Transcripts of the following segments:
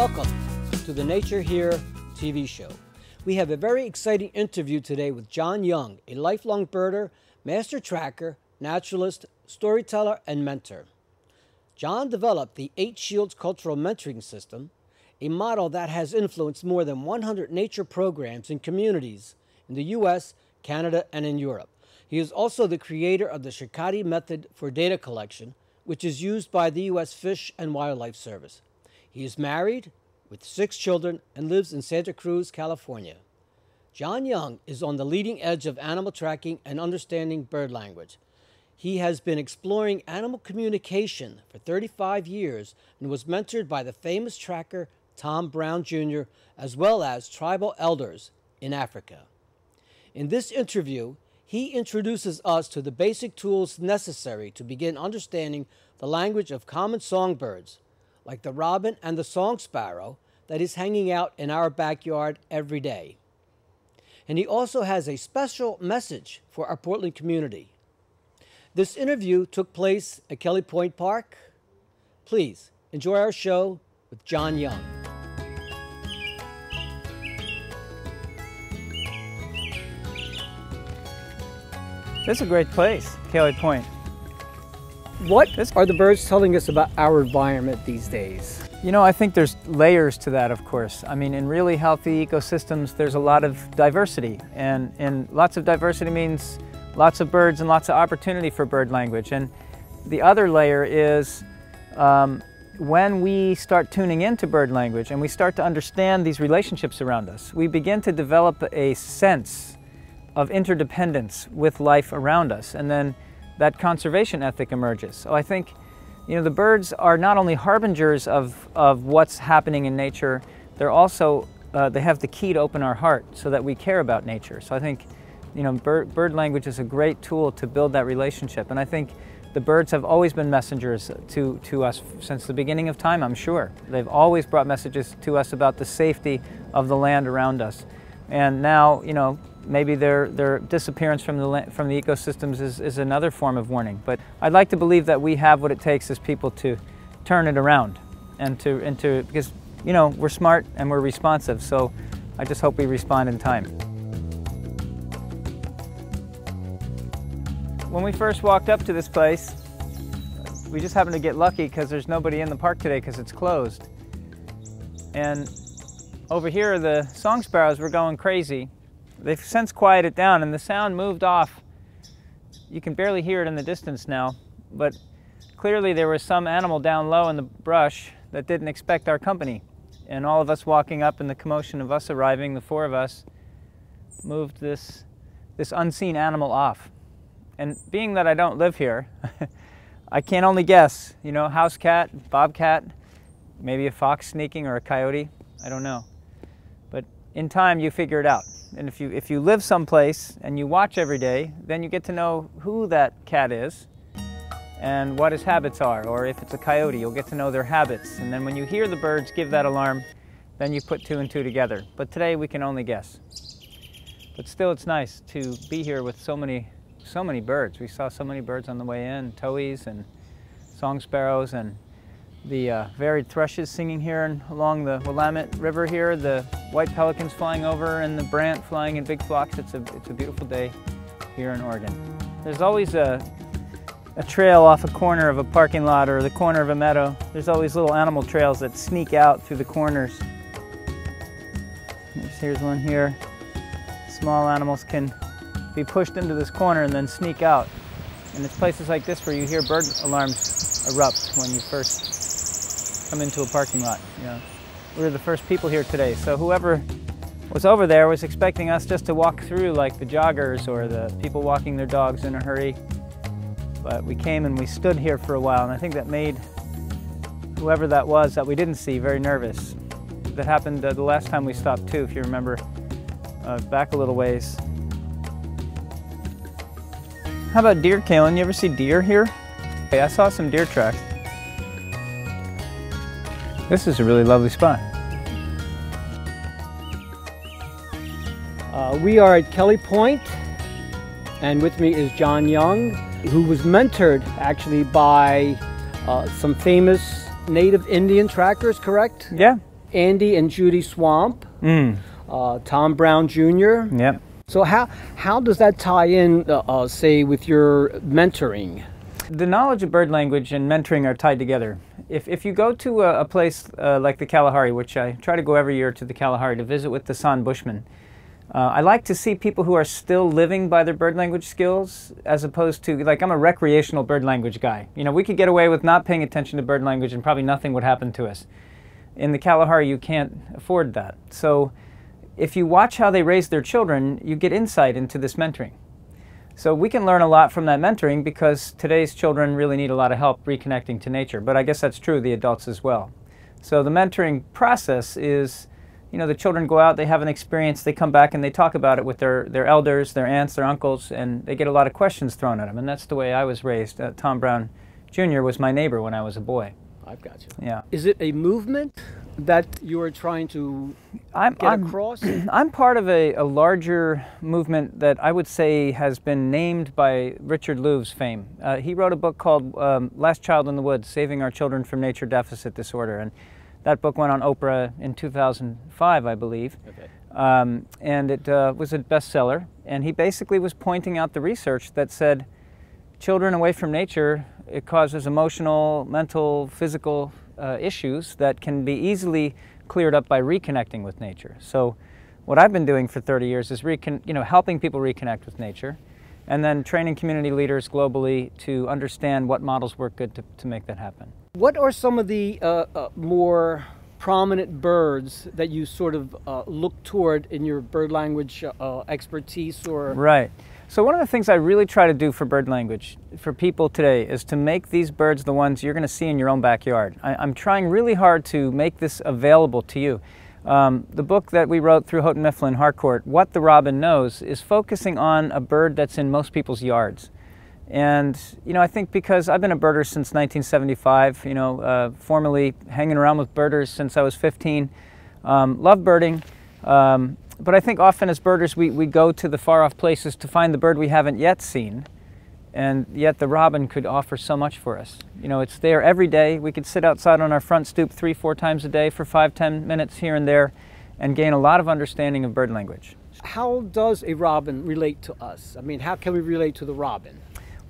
Welcome to the Nature Here TV show. We have a very exciting interview today with Jon Young, a lifelong birder, master tracker, naturalist, storyteller, and mentor. Jon developed the 8 Shields Cultural Mentoring System, a model that has influenced more than 100 nature programs and communities in the U.S., Canada, and in Europe. He is also the creator of the Shikari method for data collection, which is used by the U.S. Fish and Wildlife Service. He is married with 6 children and lives in Santa Cruz, California. Jon Young is on the leading edge of animal tracking and understanding bird language. He has been exploring animal communication for 35 years and was mentored by the famous tracker Tom Brown Jr., as well as tribal elders in Africa. In this interview, he introduces us to the basic tools necessary to begin understanding the language of common songbirds, like the robin and the song sparrow that is hanging out in our backyard every day. And he also has a special message for our Portland community. This interview took place at Kelly Point Park. Please enjoy our show with Jon Young. This is a great place, Kelly Point. What are the birds telling us about our environment these days? You know, I think there's layers to that, of course. I mean, in really healthy ecosystems, there's a lot of diversity. And lots of diversity means lots of birds and lots of opportunity for bird language. And the other layer is when we start tuning into bird language and we start to understand these relationships around us, we begin to develop a sense of interdependence with life around us. And then that conservation ethic emerges. So I think, you know, the birds are not only harbingers of what's happening in nature, they're also, they have the key to open our heart so that we care about nature. So I think, you know, bird language is a great tool to build that relationship. And I think the birds have always been messengers to us since the beginning of time, I'm sure. They've always brought messages to us about the safety of the land around us. And now, you know, maybe their disappearance from the ecosystems is another form of warning. But I'd like to believe that we have what it takes as people to turn it around and to because, you know, we're smart and we're responsive. So I just hope we respond in time. When we first walked up to this place, we just happened to get lucky because there's nobody in the park today because it's closed. And over here, the song sparrows were going crazy. They've since quieted down and the sound moved off. You can barely hear it in the distance now, but clearly there was some animal down low in the brush that didn't expect our company. And all of us walking up and the commotion of us arriving, the 4 of us, moved this unseen animal off. And being that I don't live here, I can only guess, you know, house cat, bobcat, maybe a fox sneaking or a coyote, I don't know. But in time you figure it out. And if you live someplace and you watch every day, then you get to know who that cat is and what his habits are. Or if it's a coyote, you'll get to know their habits. And then when you hear the birds give that alarm, then you put 2 and 2 together. But today we can only guess. But still, it's nice to be here with so many birds. We saw so many birds on the way in, towhees and song sparrows and the varied thrushes singing here along the Willamette River here, the white pelicans flying over and the brant flying in big flocks. It's a beautiful day here in Oregon. There's always a trail off a corner of a parking lot or the corner of a meadow. There's always little animal trails that sneak out through the corners. Here's one here. Small animals can be pushed into this corner and then sneak out. And it's places like this where you hear bird alarms erupt when you first come into a parking lot. You know, we were the first people here today, so whoever was over there was expecting us just to walk through like the joggers or the people walking their dogs in a hurry. But we came and we stood here for a while, and I think that made whoever that was that we didn't see very nervous. That happened the last time we stopped too, if you remember, back a little ways. How about deer, Kalen? You ever see deer here? Hey, I saw some deer tracks. This is a really lovely spot. We are at Kelly Point, and with me is Jon Young, who was mentored actually by some famous native Indian trackers, correct? Yeah, Andy and Judy Swamp, Tom Brown Jr. Yep. So how does that tie in, say, with your mentoring? The knowledge of bird language and mentoring are tied together. If you go to a place like the Kalahari, which I try to go every year to the Kalahari to visit with the San Bushmen, I like to see people who are still living by their bird language skills, as opposed to, like, I'm a recreational bird language guy. You know, we could get away with not paying attention to bird language and probably nothing would happen to us. In the Kalahari, you can't afford that. So if you watch how they raise their children, you get insight into this mentoring. So we can learn a lot from that mentoring, because today's children really need a lot of help reconnecting to nature. But I guess that's true of the adults as well. So the mentoring process is, you know, the children go out, they have an experience, they come back and they talk about it with their elders, their aunts, their uncles, and they get a lot of questions thrown at them. And that's the way I was raised. Tom Brown Jr. was my neighbor when I was a boy. I've got you. Yeah. Is it a movement that you are trying to get across? I'm part of a larger movement that I would say has been named by Richard Louve's fame. He wrote a book called Last Child in the Woods, Saving Our Children from Nature Deficit Disorder. And that book went on Oprah in 2005, I believe. Okay. And it was a bestseller. And he basically was pointing out the research that said children away from nature, it causes emotional, mental, physical issues that can be easily cleared up by reconnecting with nature. So what I've been doing for 30 years is helping people reconnect with nature, and then training community leaders globally to understand what models work good to make that happen. What are some of the more prominent birds that you sort of look toward in your bird language expertise? Or Right. So one of the things I really try to do for bird language for people today is to make these birds the ones you're going to see in your own backyard. I'm trying really hard to make this available to you. The book that we wrote through Houghton Mifflin Harcourt, What the Robin Knows, is focusing on a bird that's in most people's yards. And, you know, I think because I've been a birder since 1975, you know, formerly hanging around with birders since I was 15, love birding. But I think often as birders we go to the far-off places to find the bird we haven't yet seen, and yet the robin could offer so much for us. You know, it's there every day. We could sit outside on our front stoop 3-4 times a day for 5-10 minutes here and there and gain a lot of understanding of bird language. How does a robin relate to us? I mean, how can we relate to the robin?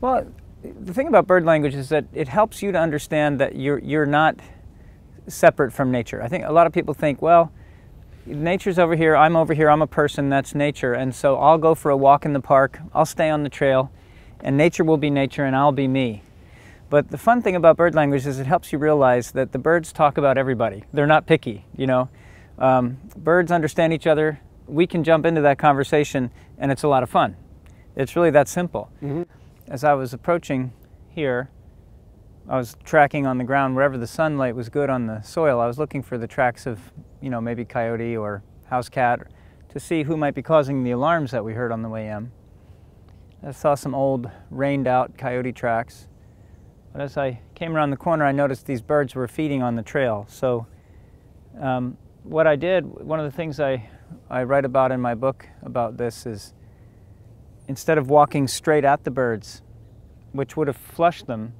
Well, the thing about bird language is that it helps you to understand that you're not separate from nature. I think a lot of people think, well, nature's over here, I'm a person, that's nature, and so I'll go for a walk in the park, I'll stay on the trail, and nature will be nature and I'll be me. But the fun thing about bird language is it helps you realize that the birds talk about everybody. They're not picky, you know. Birds understand each other, we can jump into that conversation, and it's a lot of fun. It's really that simple. Mm-hmm. As I was approaching here, I was tracking on the ground wherever the sunlight was good on the soil. I was looking for the tracks of, you know, maybe coyote or house cat to see who might be causing the alarms that we heard on the way in. I saw some old rained out coyote tracks. But as I came around the corner, I noticed these birds were feeding on the trail. So what I did, one of the things I write about in my book about this is, instead of walking straight at the birds, which would have flushed them,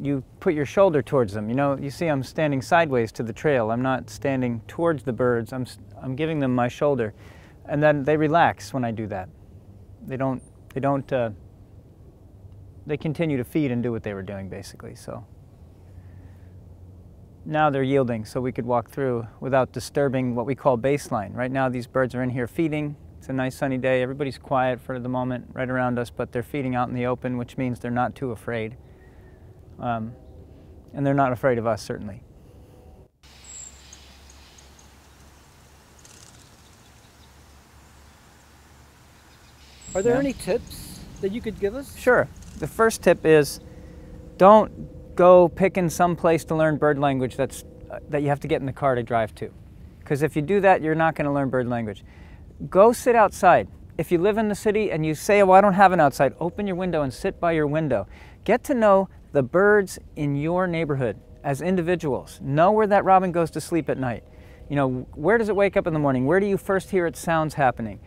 you put your shoulder towards them. You know, you see I'm standing sideways to the trail. I'm not standing towards the birds. I'm giving them my shoulder. And then they relax when I do that. They continue to feed and do what they were doing, basically. So now they're yielding, so we could walk through without disturbing what we call baseline. Right now these birds are in here feeding. It's a nice sunny day. Everybody's quiet for the moment right around us, but they're feeding out in the open, which means they're not too afraid. And they're not afraid of us, certainly. Are there any tips that you could give us? Sure. The first tip is, don't go picking some place to learn bird language that you have to get in the car to drive to. Because if you do that, you're not going to learn bird language. Go sit outside. If you live in the city and you say, oh, I don't have an outside, open your window and sit by your window. Get to know the birds in your neighborhood as individuals. Know where that robin goes to sleep at night. You know, where does it wake up in the morning? Where do you first hear its sounds happening?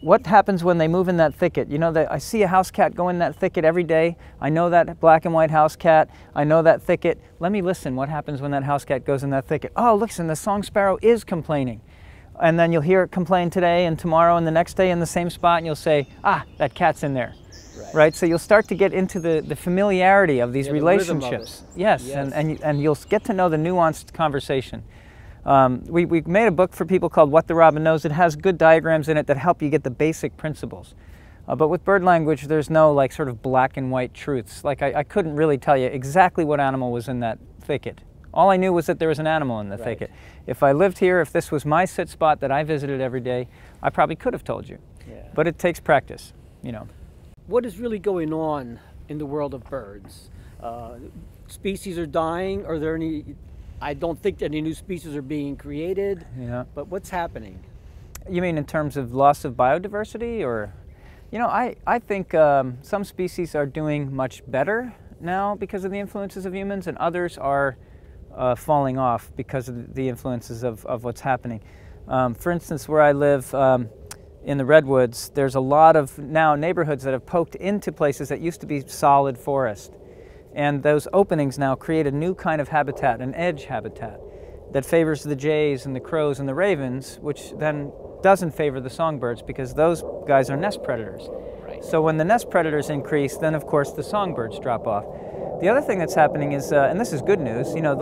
what happens when they move in that thicket? You know, that I see a house cat go in that thicket every day. I know that black and white house cat. I know that thicket. Let me listen. What happens when that house cat goes in that thicket? Oh, listen, the song sparrow is complaining. And then you'll hear it complain today and tomorrow and the next day in the same spot, and you'll say, ah, that cat's in there. Right? So you'll start to get into the familiarity of these relationships. Yes, yes. And you'll get to know the nuanced conversation. We made a book for people called What the Robin Knows. It has good diagrams in it that help you get the basic principles. But with bird language, there's no like sort of black and white truths. Like I couldn't really tell you exactly what animal was in that thicket. All I knew was that there was an animal in the thicket. If I lived here, if this was my sit spot that I visited every day, I probably could have told you. Yeah. But it takes practice, you know. What is really going on in the world of birds? Species are dying. Are there any? I don't think any new species are being created. Yeah. But what's happening? You mean in terms of loss of biodiversity, or? You know, I think some species are doing much better now because of the influences of humans, and others are falling off because of the influences of what's happening. For instance, where I live in the redwoods, there's a lot of now neighborhoods that have poked into places that used to be solid forest. And those openings now create a new kind of habitat, an edge habitat, that favors the jays and the crows and the ravens, which then doesn't favor the songbirds because those guys are nest predators. Right. So when the nest predators increase, then of course the songbirds drop off. The other thing that's happening is, and this is good news, you know,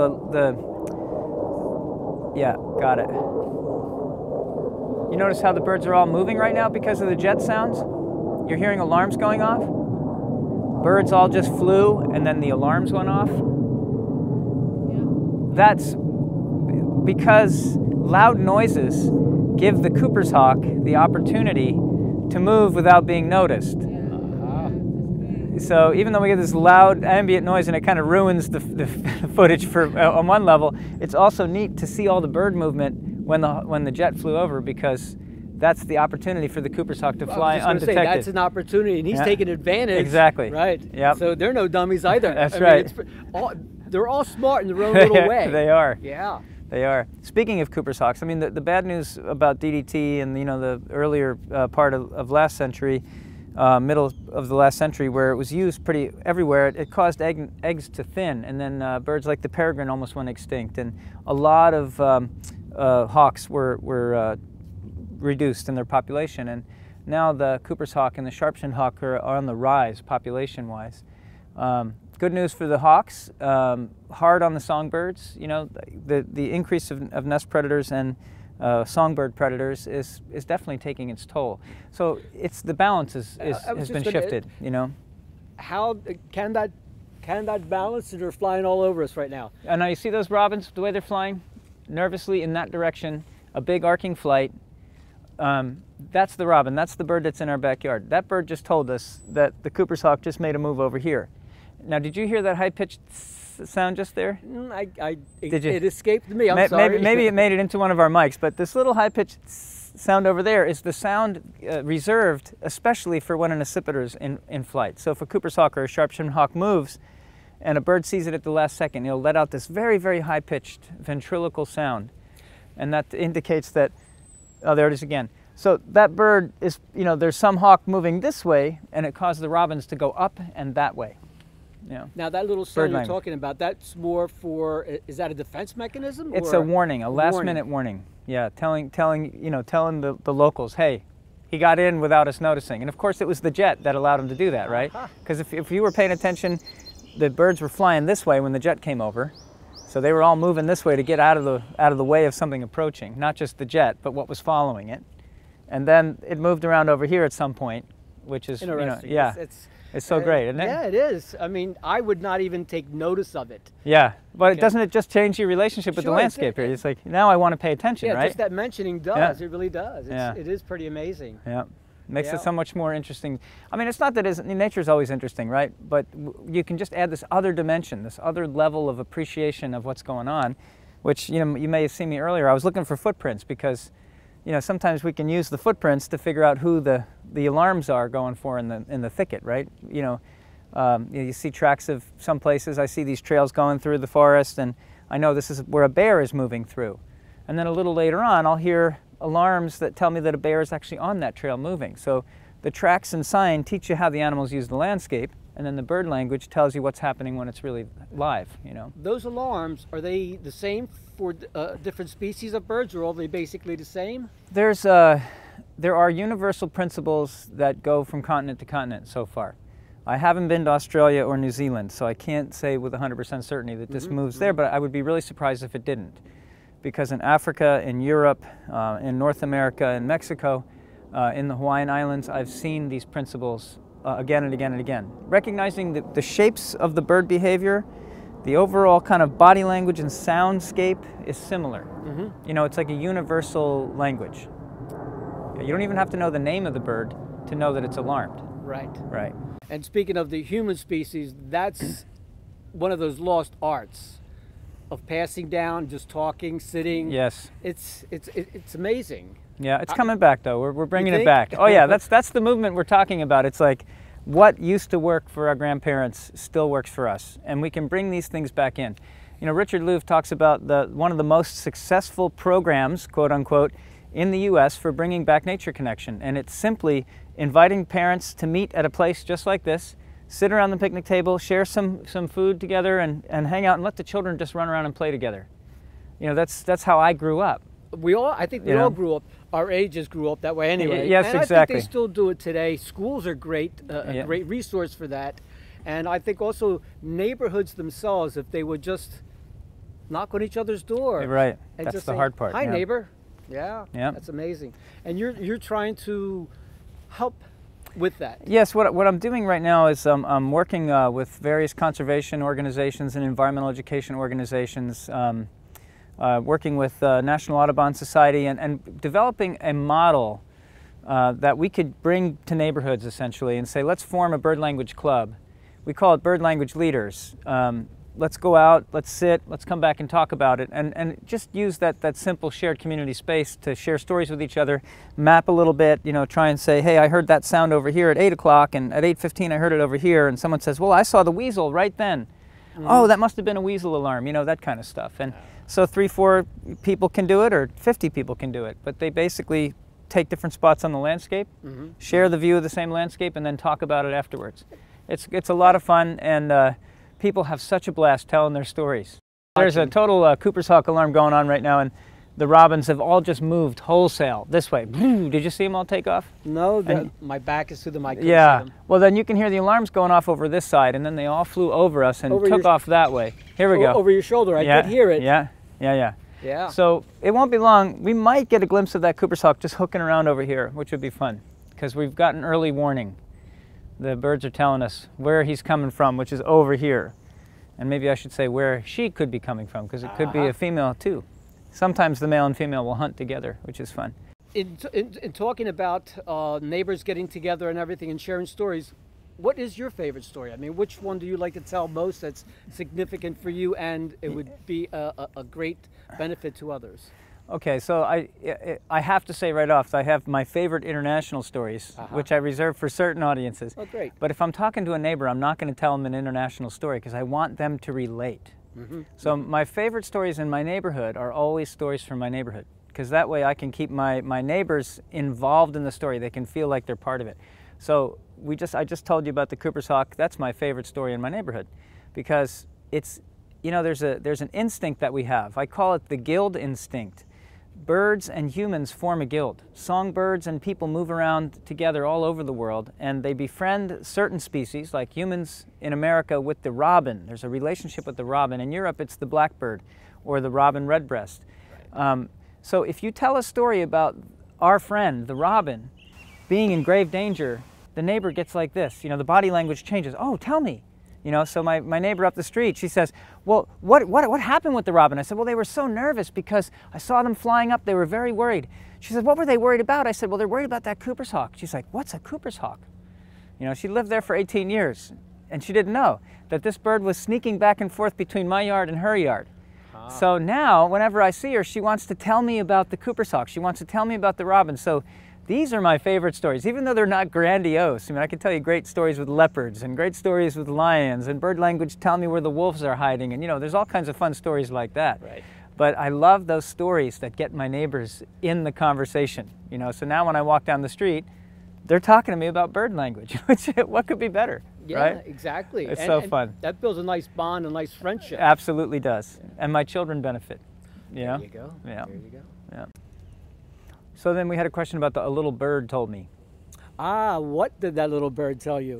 yeah, got it. You notice how the birds are all moving right now because of the jet sounds? You're hearing alarms going off? Birds all just flew and then the alarms went off. That's because loud noises give the Cooper's hawk the opportunity to move without being noticed. So even though we get this loud ambient noise and it kind of ruins the footage for on one level, it's also neat to see all the bird movement when the jet flew over, because that's the opportunity for the Cooper's hawk to fly undetected. Say, that's an opportunity, and he's taking advantage. Exactly. Right. Yep. So they're no dummies either. That's right. They're all smart in their own little way. They are. Yeah. They are. Speaking of Cooper's hawks, I mean, the bad news about DDT and, you know, the earlier part of last century, middle of the last century, where it was used pretty everywhere, it caused eggs to thin, and then birds like the peregrine almost went extinct, and a lot of hawks were reduced in their population, and now the Cooper's hawk and the sharp-shinned hawk are on the rise population-wise. Good news for the hawks, hard on the songbirds. You know, the increase of nest predators and songbird predators is definitely taking its toll. So it's the balance has been shifted. You know, how can that balance? They're flying all over us right now. And now you see those robins, the way they're flying nervously in that direction, a big arcing flight. That's the robin. That's the bird that's in our backyard. That bird just told us that the Cooper's hawk just made a move over here. Now, did you hear that high-pitched sound just there? It escaped me. I'm sorry. Maybe it made it into one of our mics, but this little high-pitched sound over there is the sound reserved especially for when an accipiter is in flight. So if a Cooper's hawk or a sharp-shinned hawk moves and a bird sees it at the last second, it'll let out this very, very high-pitched ventriloquial sound. And that indicates that, oh, there it is again. So that bird is, you know, there's some hawk moving this way, and it caused the robins to go up and that way. Yeah. Now that little sound you're talking about, that's more for, is that a defense mechanism? It's a warning, a last-minute warning. Yeah, telling the locals, hey, he got in without us noticing. And of course, it was the jet that allowed him to do that, right? Because if you were paying attention, the birds were flying this way when the jet came over, so they were all moving this way to get out of the way of something approaching, not just the jet, but what was following it. And then it moved around over here at some point, which is, interesting. You know, yeah. It's so great, isn't it? Yeah, it is. I mean, I would not even take notice of it. Yeah, but doesn't it just change your relationship with the landscape here? It's like, now I want to pay attention, right? Yeah, just that mentioning does. It really does. It is pretty amazing. Yeah, makes it so much more interesting. I mean, it's not that nature is always interesting, right? But you can just add this other dimension, this other level of appreciation of what's going on, which, you know, you may have seen me earlier. I was looking for footprints because, you know, sometimes we can use the footprints to figure out who the alarms are going for in the thicket, right? You know, you see tracks of some places. I see these trails going through the forest, and I know this is where a bear is moving through. And then a little later on, I'll hear alarms that tell me that a bear is actually on that trail moving. So the tracks and sign teach you how the animals use the landscape, and then the bird language tells you what's happening when it's really live, you know. Those alarms, are they the same for different species of birds, or are they basically the same? There are universal principles that go from continent to continent so far. I haven't been to Australia or New Zealand, so I can't say with 100% certainty that this moves there, but I would be really surprised if it didn't. Because in Africa, in Europe, in North America, in Mexico, in the Hawaiian Islands, I've seen these principles again and again and again. Recognizing the shapes of the bird behavior, the overall kind of body language and soundscape is similar. You know, it's like a universal language. You don't even have to know the name of the bird to know that it's alarmed. Right. Right. And speaking of the human species, that's one of those lost arts of passing down, just talking, sitting. Yes. It's amazing. Yeah, it's coming back though. We're bringing it think? back. Oh yeah, that's the movement we're talking about. It's like what used to work for our grandparents still works for us, and we can bring these things back in. You know, Richard Louv talks about one of the most successful programs, quote unquote, in the U.S. for bringing back nature connection, and it's simply inviting parents to meet at a place just like this, sit around the picnic table, share some food together, and hang out and let the children just run around and play together. You know, that's how I grew up. I think we all grew up, our ages grew up that way anyway. Yes, and exactly. I think they still do it today. Schools are great, a great resource for that. And I think also neighborhoods themselves, if they would just knock on each other's door. Right, and that's just the say, hard part. Hi, neighbor. Yeah, yeah, that's amazing. And you're trying to help with that. Yes, what I'm doing right now is I'm working with various conservation organizations and environmental education organizations, working with National Audubon Society, and developing a model that we could bring to neighborhoods essentially and say, let's form a bird language club. We call it Bird Language Leaders. Let's go out, let's sit, let's come back and talk about it, and just use that simple shared community space to share stories with each other, map a little bit, you know, try and say, hey, I heard that sound over here at 8 o'clock, and at 8:15 I heard it over here, and someone says, well, I saw the weasel right then. Oh, that must have been a weasel alarm, you know, that kind of stuff. And so 3-4 people can do it, or 50 people can do it, but they basically take different spots on the landscape, share the view of the same landscape, and then talk about it afterwards. It's a lot of fun, and people have such a blast telling their stories. There's a total Cooper's hawk alarm going on right now, and the robins have all just moved wholesale this way. Did you see them all take off? No, my back is to the mic. Yeah, well then you can hear the alarms going off over this side, and then they all flew over us and took off that way. Here we go. Over your shoulder, I could hear it. Yeah. So it won't be long. We might get a glimpse of that Cooper's hawk just hooking around over here, which would be fun, because we've got an early warning. The birds are telling us where he's coming from, which is over here. And maybe I should say where she could be coming from, because it could be a female too. Sometimes the male and female will hunt together, which is fun. In talking about neighbors getting together and everything and sharing stories, what is your favorite story? I mean, which one do you like to tell most that's significant for you and it would be a great benefit to others? Okay, so I have to say right off, I have my favorite international stories, which I reserve for certain audiences. Oh, great. But if I'm talking to a neighbor, I'm not going to tell them an international story because I want them to relate. So my favorite stories in my neighborhood are always stories from my neighborhood, because that way I can keep my neighbors involved in the story. They can feel like they're part of it. So I just told you about the Cooper's hawk. That's my favorite story in my neighborhood, because it's, you know, there's an instinct that we have. I call it the guild instinct. Birds and humans form a guild. Songbirds and people move around together all over the world, and they befriend certain species, like humans in America with the robin. There's a relationship with the robin. In Europe, it's the blackbird or the robin redbreast. So if you tell a story about our friend, the robin, being in grave danger, the neighbor gets like this. You know, the body language changes. Oh, tell me. You know, so my neighbor up the street, she says, well, what happened with the robin? I said, well, they were so nervous because I saw them flying up. They were very worried. She said, what were they worried about? I said, well, they're worried about that Cooper's hawk. She's like, what's a Cooper's hawk? You know, she lived there for 18 years, and she didn't know that this bird was sneaking back and forth between my yard and her yard. So now, whenever I see her, she wants to tell me about the Cooper's hawk. She wants to tell me about the robin. So these are my favorite stories, even though they're not grandiose. I mean, I can tell you great stories with leopards and great stories with lions, and bird language tell me where the wolves are hiding, and you know, there's all kinds of fun stories like that. Right. But I love those stories that get my neighbors in the conversation, you know. So now when I walk down the street, they're talking to me about bird language, which, what could be better, Yeah, right? exactly. It's so fun. That builds a nice bond, a nice friendship. Absolutely does. Yeah. And my children benefit. There you go. Yeah. There you go. Yeah. So then we had a question about a little bird told me. Ah, what did that little bird tell you?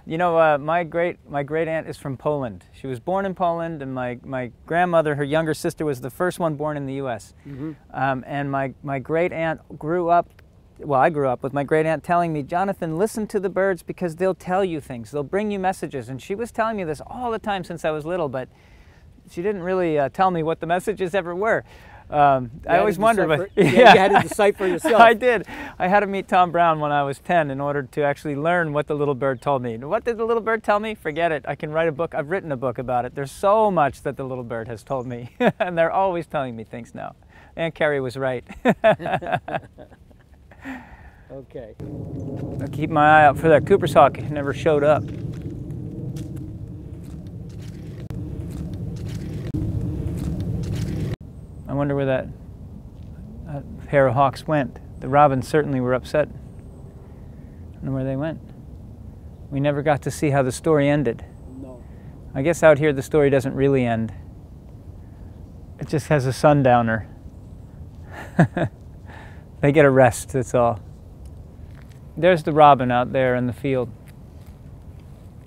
You know, my great aunt is from Poland. She was born in Poland, and my grandmother, her younger sister, was the first one born in the U.S. Mm-hmm. And my great aunt grew up. Well, I grew up with my great aunt telling me, Jonathan, listen to the birds because they'll tell you things. They'll bring you messages. And she was telling me this all the time since I was little, but she didn't really tell me what the messages ever were. I always wondered. But, yeah, you had to decipher yourself. I did. I had to meet Tom Brown when I was 10 in order to actually learn what the little bird told me. What did the little bird tell me? Forget it. I can write a book. I've written a book about it. There's so much that the little bird has told me. And they're always telling me things now. Aunt Carrie was right. Okay. I'll keep my eye out for that Cooper's hawk. It never showed up. I wonder where that pair of hawks went. The robins certainly were upset. I don't know where they went. We never got to see how the story ended. No. I guess out here the story doesn't really end. It just has a sundowner. They get a rest, that's all. There's the robin out there in the field.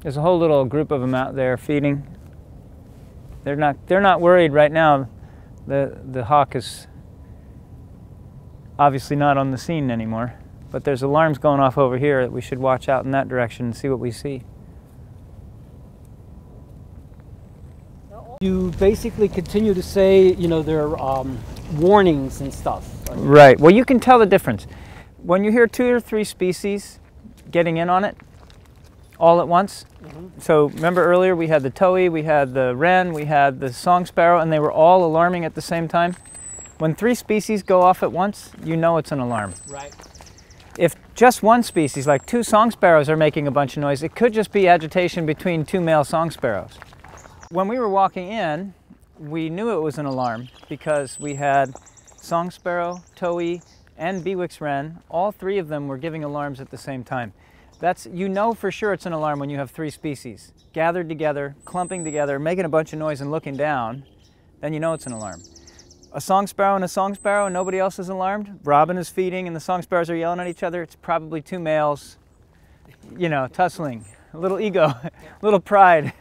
There's a whole little group of them out there feeding. They're not worried right now. The hawk is obviously not on the scene anymore, but there's alarms going off over here that we should watch out in that direction and see what we see. You basically continue to say, you know, there are warnings and stuff. Right. Well, you can tell the difference. When you hear 2 or 3 species getting in on it all at once, so remember earlier we had the towhee, we had the wren, we had the song sparrow, and they were all alarming at the same time. When 3 species go off at once, you know it's an alarm. Right. If just one species, like 2 song sparrows, are making a bunch of noise, it could just be agitation between 2 male song sparrows. When we were walking in, we knew it was an alarm because we had song sparrow, towhee, and Bewick's wren. All 3 of them were giving alarms at the same time. You know for sure it's an alarm when you have 3 species gathered together, clumping together, making a bunch of noise and looking down, then you know it's an alarm. A song sparrow and a song sparrow and nobody else is alarmed. Robin is feeding and the song sparrows are yelling at each other. It's probably 2 males, you know, tussling, a little ego, a little pride.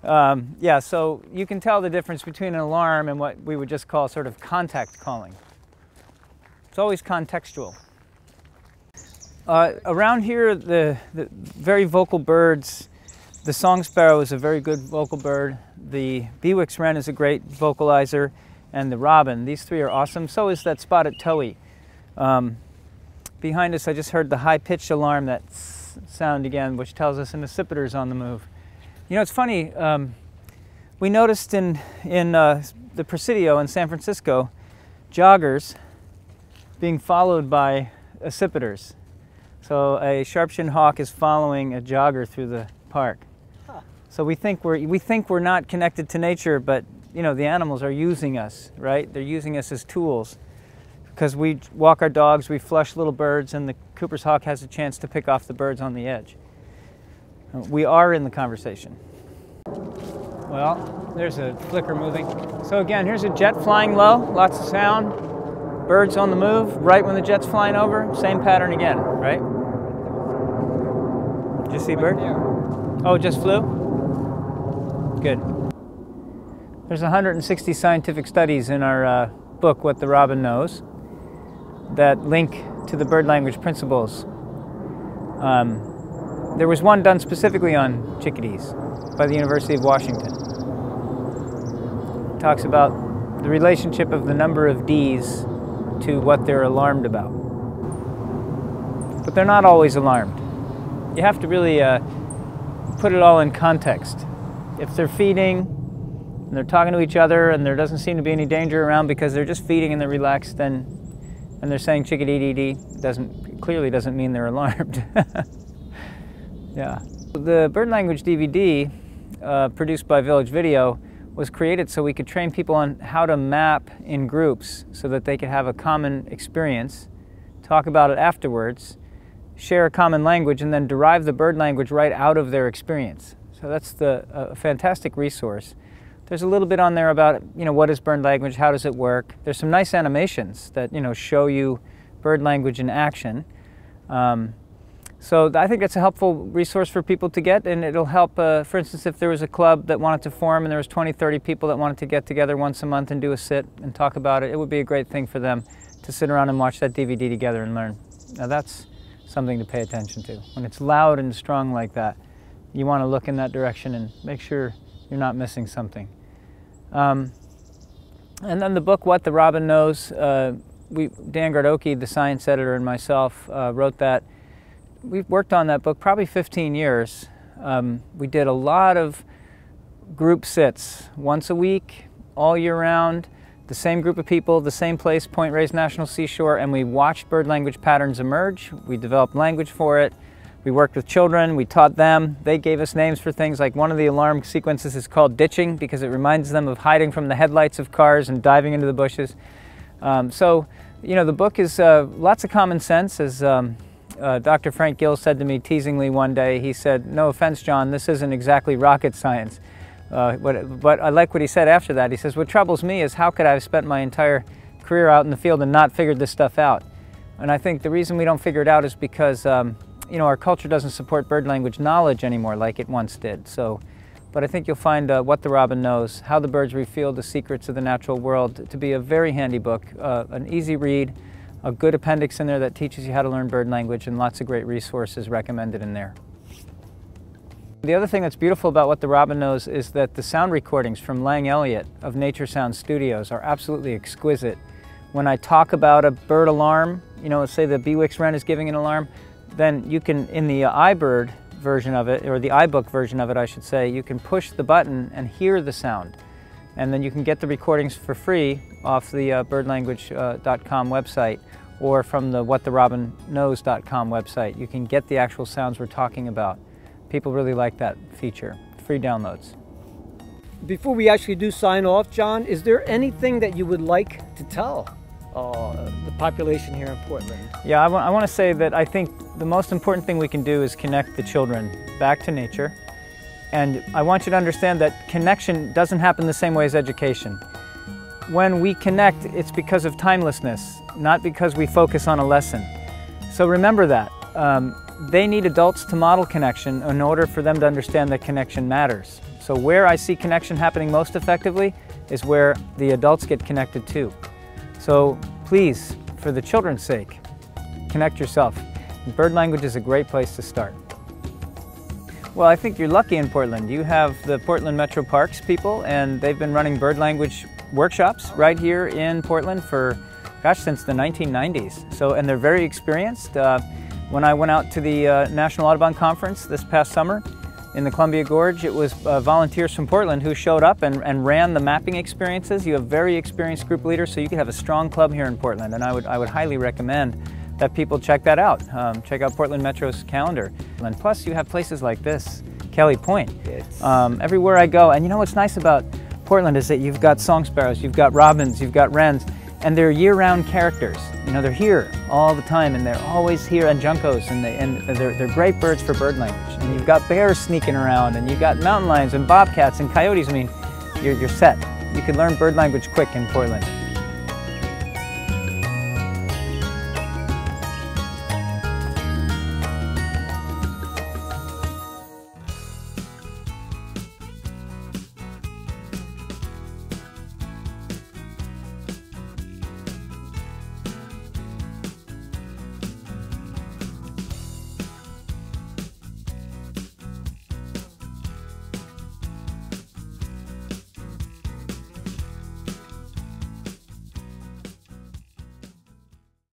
Yeah, so you can tell the difference between an alarm and what we would just call sort of contact calling. It's always contextual. Around here, the very vocal birds, the song sparrow is a very good vocal bird. The Bewick's wren is a great vocalizer, and the robin. These 3 are awesome. So is that spotted towhee. Behind us, I just heard the high-pitched alarm, that sound again, which tells us an accipiter's on the move. You know, it's funny. We noticed in the Presidio in San Francisco, joggers being followed by accipiters. So a sharp-shinned hawk is following a jogger through the park. Huh. So we think we're not connected to nature, but you know the animals are using us, right? They're using us as tools. Because we walk our dogs, we flush little birds, and the Cooper's hawk has a chance to pick off the birds on the edge. We are in the conversation. Well, there's a flicker moving. So again, here's a jet flying low, lots of sound. Birds on the move, right when the jet's flying over, same pattern again, right? Did you see a bird? Oh, it just flew? Good. There's 160 scientific studies in our book, What the Robin Knows, that link to the bird language principles. There was one done specifically on chickadees by the University of Washington. It talks about the relationship of the number of Ds to what they're alarmed about. But they're not always alarmed. You have to really put it all in context. If they're feeding, and they're talking to each other, and there doesn't seem to be any danger around because they're just feeding and they're relaxed, and they're saying chickadee-dee-dee, clearly doesn't mean they're alarmed. Yeah. The bird language DVD produced by Village Video was created so we could train people on how to map in groups so that they could have a common experience, talk about it afterwards, share a common language, and then derive the bird language right out of their experience. So that's a fantastic resource. There's a little bit on there about, what is bird language, how does it work. There's some nice animations that, show you bird language in action. So I think that's a helpful resource for people to get, and it'll help, for instance, if there was a club that wanted to form and there was 20, 30 people that wanted to get together once a month and do a sit and talk about it, it would be a great thing for them to sit around and watch that DVD together and learn. Now that's something to pay attention to. When it's loud and strong like that, you want to look in that direction and make sure you're not missing something. And then the book, What the Robin Knows, Dan Gardoki, the science editor, and myself wrote that. We've worked on that book probably 15 years. We did a lot of group sits, once a week, all year round, the same group of people, the same place, Point Reyes National Seashore, and we watched bird language patterns emerge. We developed language for it. We worked with children, we taught them. They gave us names for things, like one of the alarm sequences is called ditching because it reminds them of hiding from the headlights of cars and diving into the bushes. So, the book is lots of common sense, as Dr. Frank Gill said to me teasingly one day. He said, "No offense, John, this isn't exactly rocket science." But I like what he said after that. He says, "What troubles me is how could I have spent my entire career out in the field and not figured this stuff out?" And I think the reason we don't figure it out is because our culture doesn't support bird language knowledge anymore like it once did. But I think you'll find What the Robin Knows, How the Birds Reveal the Secrets of the Natural World to be a very handy book, an easy read, a good appendix in there that teaches you how to learn bird language, and lots of great resources recommended in there. The other thing that's beautiful about What the Robin Knows is that the sound recordings from Lang Elliott of Nature Sound Studios are absolutely exquisite. When I talk about a bird alarm, let's say the Bewick's wren is giving an alarm, then you can, in the iBird version of it, or the iBook version of it, I should say, you can push the button and hear the sound. And then you can get the recordings for free off the birdlanguage.com website, or from the whattherobinknows.com website. You can get the actual sounds we're talking about. People really like that feature. Free downloads. Before we actually do sign off, John, is there anything that you would like to tell the population here in Portland? Yeah, I want to say that I think the most important thing we can do is connect the children back to nature. And I want you to understand that connection doesn't happen the same way as education. When we connect, it's because of timelessness, not because we focus on a lesson. So remember that. They need adults to model connection in order for them to understand that connection matters. So where I see connection happening most effectively is where the adults get connected too. So please, for the children's sake, connect yourself. Bird language is a great place to start. Well, I think you're lucky in Portland. You have the Portland Metro Parks people, and they've been running bird language workshops right here in Portland for, gosh, since the 1990s. And they're very experienced. When I went out to the National Audubon Conference this past summer in the Columbia Gorge, it was volunteers from Portland who showed up and ran the mapping experiences. You have very experienced group leaders, so you can have a strong club here in Portland, and I would highly recommend that people check that out. Check out Portland Metro's calendar. And plus, you have places like this, Kelly Point, everywhere I go. And what's nice about Portland is that you've got song sparrows, you've got robins, you've got wrens, and they're year-round characters. They're here all the time, and they're always here, and juncos, and they're great birds for bird language. And you've got bears sneaking around, and you've got mountain lions and bobcats and coyotes. I mean, you're set. You can learn bird language quick in Portland.